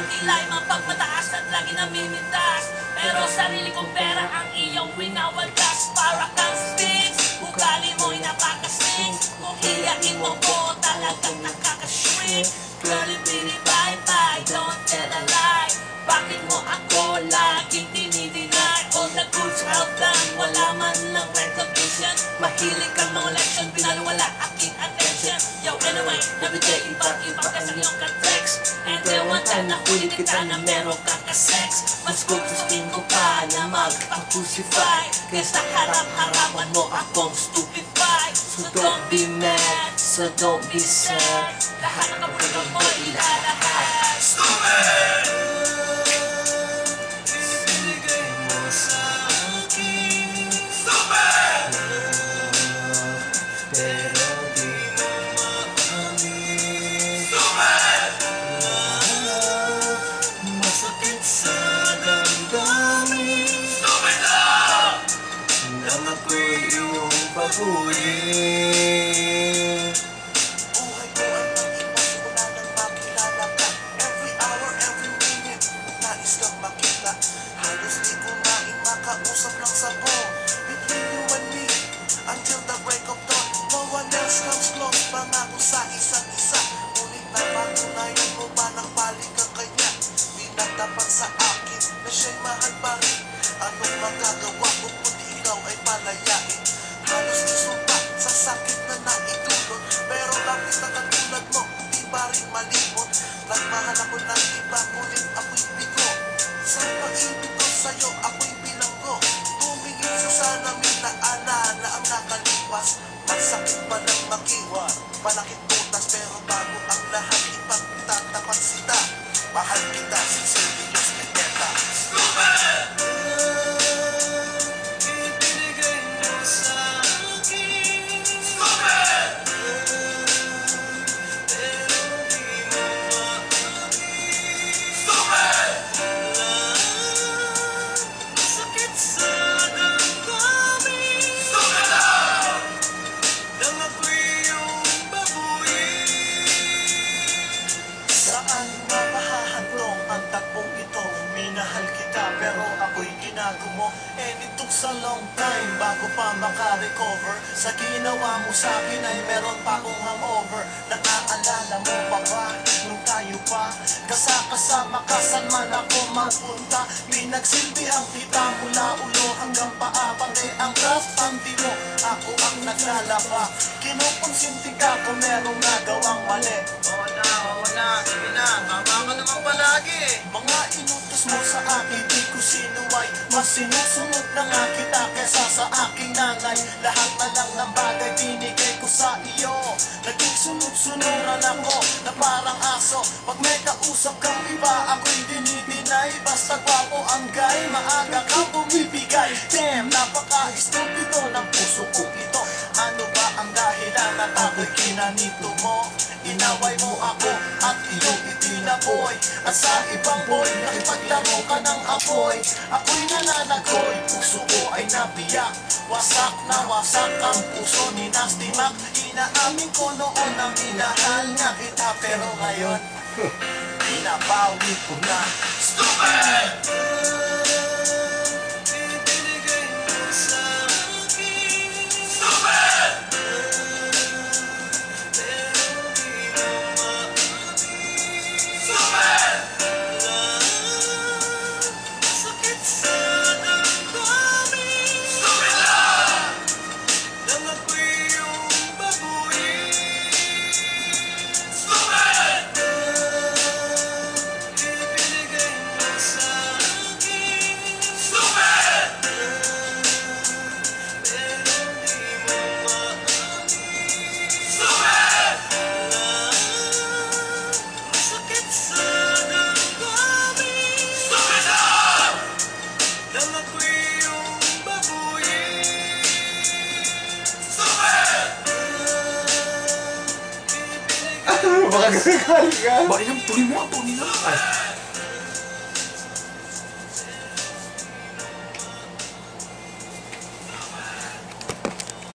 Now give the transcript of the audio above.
Tila'y mapagmataas at lagi namimintas, pero sarili kong pera ang iyong winawaldas. Para kang sphinx, ugali mo'y napakasings. Kung iyakin mo ko, talagang nakakashrink. Girlie, bitty, bye-bye, don't tell a lie. Bakit mo ako laging dinideny? All the goods out done, wala man lang recognition. Mahilig kang mga leksyon, pinaliwala aking attention. Yo, anyway, everyday iba-iba ka sa iyong ka-text. And then one time nahuli kita na meron kang ka-sex. Mas gustuin ko pa na mag-crucify, kaysa harap-harapan mo akong stupefy. So don't be mad, so don't be sad. Lahat ng kapulong mo ilalahat. Stupid! Buhay ko ay mag-iwas, wala nang makilala ka. Every hour, every minute, nais kang makita. Halos di ko makausap lang sa phone. Between you and me, until the break of dawn. No one else comes close, pangako sa isa't isa. Ngunit napatunayan mo ba ng balik ang kanya? Pinatapat sa akin na siya'y mahal pa rin. Anong magagawa ko kung ikaw ay palayain? Halos isumpa sa sakit na naitulot, pero bakit na katulad mo, di ba rin malimot? Nagmahal ako ng iba, ngunit ako'y bigo. Sa pag-ibig ko sa'yo, ako'y bilanggo. Tumingin sa salamin na alala ang nakalipas. Masakit pa lang makiwan, malakit butas, pero bago ang lahat ipagtatapat sita. Mahal kita, sincerely, Pineta. Stupid! Minahal kita pero ako'y ginago mo. And it took so long time bago pa maka-recover. Sa ginawa mo sa akin ay meron pa akong hangover. Nakaalala mo pa ba nung tayo pa kasama ka saan man ako magpunta? Pinagsilbihan kita mula ulo hanggang paa, pati ang craft panty mo ako ang naglalaba. Kinukonsinti ka kung merong nagawang mali. Oo na, sige na, tama ka naman palagi. Mga inutos mo sa akin, di ko sinuway. Mas sinusunod na nga kita kesa sa aking nanay. Lahat na lang ng bagay binigay ko sa iyo. Naging sunod-sunuran ako na parang aso. Pag may kausap kang iba, ako'y dinidinay. Basta gwapo ang guy, maaga kang bumibigay. Damn, napaka-estupido ng puso ko ito. Ano ba ang dahilan at ako'y kinanito mo? Inaway mo ako at iyong itinaboy. At sa ibang boy, nakipaglaro ka ng apoy. Ako'y nananagoy, puso ko ay nabiyak. Wasak na wasak ang puso ni Nasty Mac. Inaamin ko noon na minahal nga kita, pero ngayon pinabawi ko na. Stupid! Baka gagawin ka. Bakit yung tuloy mo ang tuloy nila?